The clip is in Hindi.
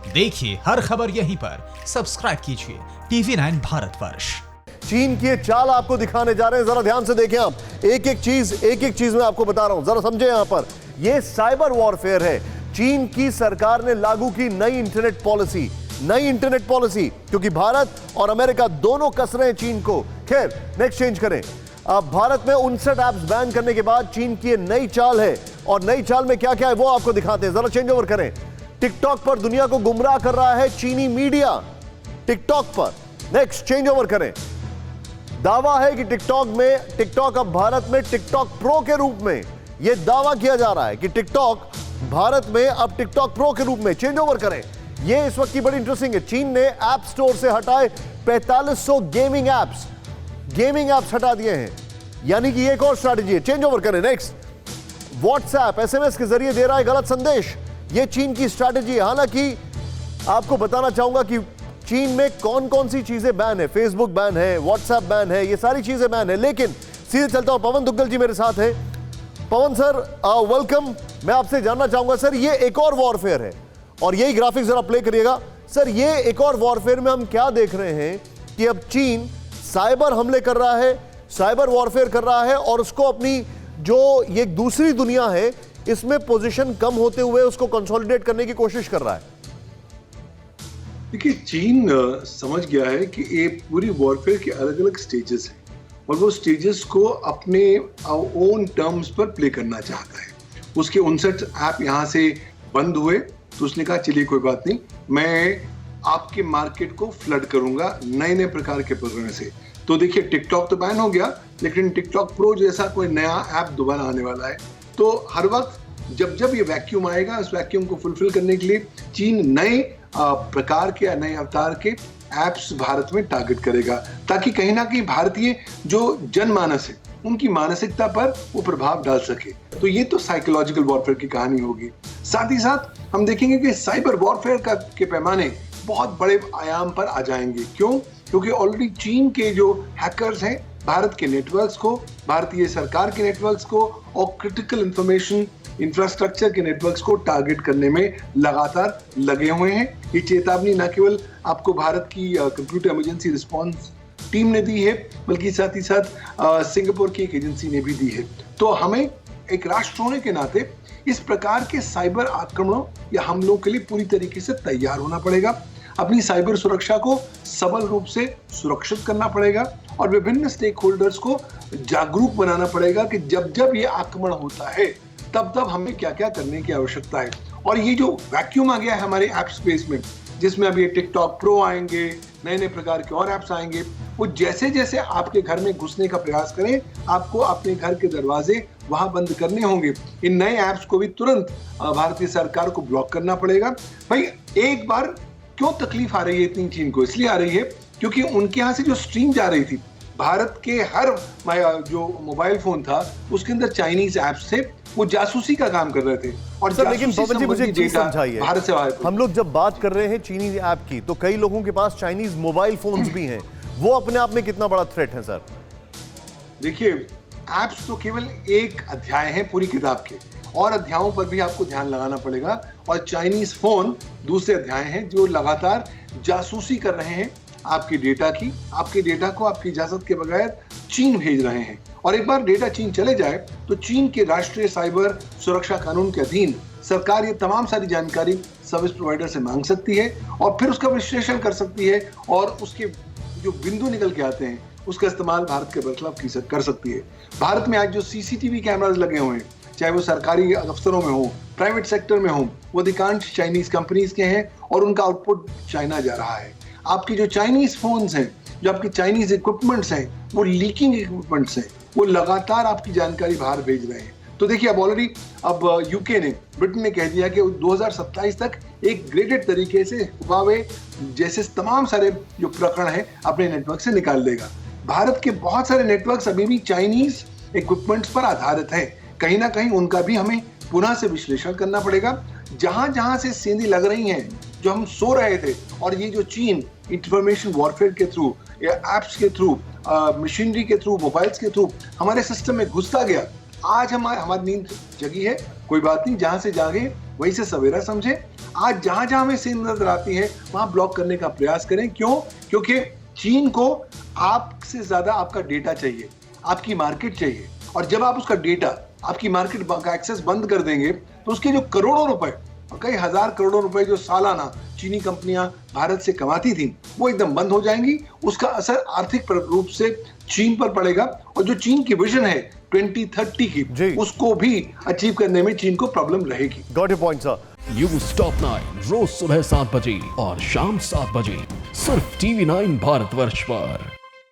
देखिए हर खबर यहीं पर, सब्सक्राइब कीजिए TV9 भारतवर्ष। चीन की चाल आपको दिखाने जा रहे हैं, जरा ध्यान से देखें आप। एक एक चीज मैं आपको बता रहा हूं, जरा समझे। यहां पर यह साइबर वॉरफेयर है। चीन की सरकार ने लागू की नई इंटरनेट पॉलिसी, क्योंकि भारत और अमेरिका दोनों कस रहे हैं चीन को। खैर, नेक्स्ट चेंज करें। अब भारत में 59 ऐप्स बैन करने के बाद चीन की नई चाल है, और नई चाल में क्या क्या है वो आपको दिखाते हैं। जरा चेंज ओवर करें। टिकटॉक पर दुनिया को गुमराह कर रहा है चीनी मीडिया, टिकटॉक पर। नेक्स्ट चेंज ओवर करें। दावा है कि टिकटॉक अब भारत में टिकटॉक प्रो के रूप में, यह दावा किया जा रहा है कि टिकटॉक भारत में अब टिकटॉक प्रो के रूप में। चेंज ओवर करें। यह इस वक्त की बड़ी इंटरेस्टिंग है। चीन ने ऐप स्टोर से हटाए 4500 गेमिंग एप्स हटा दिए हैं, यानी कि एक और स्ट्रैटेजी है। चेंज ओवर करें। नेक्स्ट, व्हाट्सएप SMS के जरिए दे रहा है गलत संदेश, यह चीन की स्ट्रैटेजी है। हालांकि आपको बताना चाहूंगा कि चीन में कौन कौन सी चीजें बैन है। फेसबुक बैन है, व्हाट्सएप बैन है, ये सारी चीजें बैन है। लेकिन सीधे चलता हूं, पवन दुग्गल जी मेरे साथ है। पवन सर, वेलकम। मैं आपसे जानना चाहूंगा सर, ये एक और वॉरफेयर है, और यही ग्राफिक्स जरा प्ले करिएगा सर। ये एक और वॉरफेयर में हम क्या देख रहे हैं कि अब चीन साइबर हमले कर रहा है, साइबर वॉरफेयर कर रहा है, और उसको अपनी जो ये दूसरी दुनिया है इसमें पोजीशन कम होते हुए उसको कंसोलिडेट करने की कोशिश कर रहा है। देखिए, चीन समझ गया है कि ये पूरी वॉरफेयर के अलग अलग स्टेजेस हैं, और वो स्टेजेस को अपने ओन टर्म्स पर प्ले करना चाहता है। उसके 59 ऐप यहाँ से बंद हुए, तो उसने कहा चलिए कोई बात नहीं, मैं आपके मार्केट को फ्लड करूंगा नए नए प्रकार के प्रोग्राम से। तो देखिए, टिकटॉक तो बैन हो गया, लेकिन टिकटॉक प्रो जैसा कोई नया ऐप दोबारा आने वाला है। तो हर वक्त जब ये वैक्यूम आएगा, उस वैक्यूम को फुलफिल करने के लिए चीन नए प्रकार के या नए अवतार के एप्स भारत में टारगेट करेगा, ताकि कहीं ना कहीं भारतीय जो जनमानस है उनकी मानसिकता पर वो प्रभाव डाल सके। तो ये तो साइकोलॉजिकल वॉरफेयर की कहानी होगी। साथ ही साथ हम देखेंगे कि साइबर वॉरफेयर के पैमाने बहुत बड़े आयाम पर आ जाएंगे। क्यों? क्योंकि ऑलरेडी चीन के जो हैकर्स हैं भारत के नेटवर्क्स को, भारतीय सरकार के नेटवर्क्स को और क्रिटिकल इंफॉर्मेशन इंफ्रास्ट्रक्चर के नेटवर्क्स को टारगेट करने में लगातार लगे हुए हैं। ये चेतावनी न केवल आपको भारत की कंप्यूटर इमरजेंसी रिस्पांस टीम ने दी है, बल्कि साथ ही साथ सिंगापुर की एक एजेंसी ने भी दी है। तो हमें एक राष्ट्र होने के नाते इस प्रकार के साइबर आक्रमणों या हमलों के लिए पूरी तरीके से तैयार होना पड़ेगा। अपनी साइबर सुरक्षा को सबल रूप से सुरक्षित करना पड़ेगा, और विभिन्न स्टेक होल्डर्स को जागरूक बनाना पड़ेगा कि जब जब ये आक्रमण होता है तब तब हमें क्या क्या करने की आवश्यकता है। और ये जो वैक्यूम आ गया है हमारे ऐप स्पेस में, जिसमें अब ये टिकटॉक प्रो आएंगे, नए नए प्रकार के और ऐप्स आएंगे, वो जैसे जैसे आपके घर में घुसने का प्रयास करें, आपको अपने घर के दरवाजे वहां बंद करने होंगे। इन नए ऐप्स को भी तुरंत भारतीय सरकार को ब्लॉक करना पड़ेगा। भाई, एक बार क्यों तकलीफ आ रही है इतनी चीन को? इसलिए आ रही है क्योंकि उनके यहाँ से जो स्ट्रीम जा रही थी, भारत के हर जो मोबाइल फोन था उसके अंदर चाइनीज ऐप्स थे, वो जासूसी का काम कर रहे थे। और सर, लेकिन पवन जी मुझे एक चीज समझाइए, भारत से हम लोग जब बात कर रहे हैं चीनी ऐप की, तो कई लोगों के पास चाइनीज मोबाइल फोन्स भी हैं, वो अपने आप में कितना बड़ा थ्रेट है सर? देखिए, ऐप्स तो केवल एक अध्याय है पूरी किताब के, और अध्यायों पर भी आपको ध्यान लगाना पड़ेगा। और चाइनीज फोन दूसरे अध्याय हैं जो लगातार जासूसी कर रहे हैं आपके डेटा की। आपके डेटा को आपकी इजाजत के बगैर चीन भेज रहे हैं, और एक बार डेटा चीन चले जाए तो चीन के राष्ट्रीय साइबर सुरक्षा कानून के अधीन सरकार ये तमाम सारी जानकारी सर्विस प्रोवाइडर से मांग सकती है, और फिर उसका विश्लेषण कर सकती है, और उसके जो बिंदु निकल के आते हैं उसका इस्तेमाल भारत के बरखिलाफ कर सकती है। भारत में आज जो CCTV कैमराज लगे हुए हैं, चाहे वो सरकारी अफसरों में हो, प्राइवेट सेक्टर में हो, वो अधिकांश चाइनीज कंपनीज के हैं, और उनका आउटपुट चाइना जा रहा है। आपकी जो चाइनीज फोन्स हैं, जो आपके चाइनीज इक्विपमेंट्स हैं, वो लीकिंग इक्विपमेंट्स हैं, वो लगातार आपकी जानकारी बाहर भेज रहे हैं। तो देखिए, अब ऑलरेडी यूके ने, ब्रिटेन ने कह दिया कि 2027 तक एक ग्रेडेड तरीके से हुआवे जैसे तमाम सारे जो प्रकरण हैं अपने नेटवर्क से निकाल देगा। भारत के बहुत सारे नेटवर्क्स अभी भी चाइनीज इक्विपमेंट्स पर आधारित हैं। कहीं ना कहीं उनका भी हमें पुनः से विश्लेषण करना पड़ेगा। जहां जहां से सेंधी लग रही हैं, जो हम सो रहे थे, और ये जो चीन इंफॉर्मेशन वॉरफेयर के थ्रू या एप्स के थ्रू, मशीनरी के थ्रू, मोबाइल्स के थ्रू हमारे सिस्टम में घुसता गया, आज हमारी नींद जगी है। कोई बात नहीं, जहां से जागे वहीं से सवेरा समझे। आज जहां जहां हमें सेल नजर आती है वहां ब्लॉक करने का प्रयास करें। क्यों? क्योंकि चीन को आपसे ज्यादा आपका डेटा चाहिए, आपकी मार्केट चाहिए, और जब आप उसका डेटा, आपकी मार्केट का एक्सेस बंद कर देंगे तो उसके जो करोड़ों रुपए और कई हजार करोड़ों रुपए जो सालाना चीनी कंपनियां भारत से कमाती थी वो एकदम बंद हो जाएंगी। उसका असर आर्थिक रूप से चीन पर पड़ेगा, और जो चीन की विजन है 2030 की, उसको भी अचीव करने में चीन को प्रॉब्लम रहेगी। Got your point sir. News top 9 रोज सुबह 7 बजे और शाम 7 बजे सिर्फ TV9 भारतवर्ष पर।